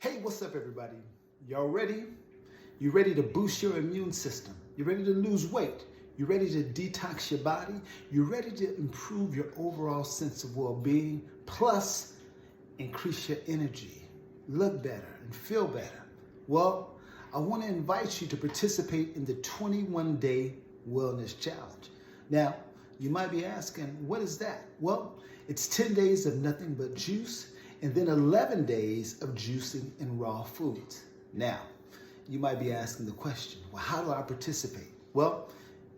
Hey, what's up, everybody? Y'all ready? You ready to boost your immune system? You ready to lose weight? You ready to detox your body? You ready to improve your overall sense of well-being? Plus, increase your energy, look better, and feel better? Well, I want to invite you to participate in the 21-day wellness challenge. Now, you might be asking, what is that? Well, it's 10 days of nothing but juice and then 11 days of juicing and raw foods. Now, you might be asking the question, well, how do I participate? Well,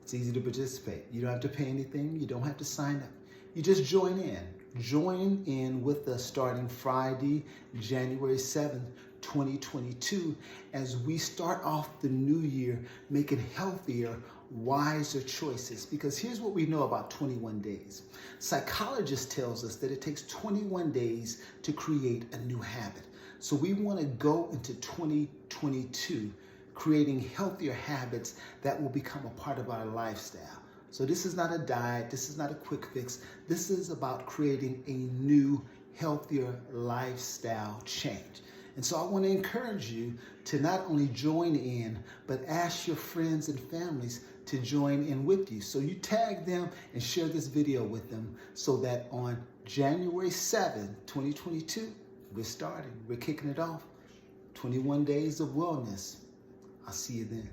it's easy to participate. You don't have to pay anything. You don't have to sign up. You just join in. Join in with us starting Friday, January 7th, 2022, as we start off the new year making healthier, wiser choices. Because here's what we know about 21 days. Psychologists tells us that it takes 21 days to create a new habit. So we want to go into 2022 creating healthier habits that will become a part of our lifestyle. So this is not a diet, this is not a quick fix. This is about creating a new, healthier lifestyle change. And so I want to encourage you to not only join in, but ask your friends and families to join in with you. So you tag them and share this video with them so that on January 7th, 2022, we're starting, we're kicking it off. 21 days of wellness. I'll see you then.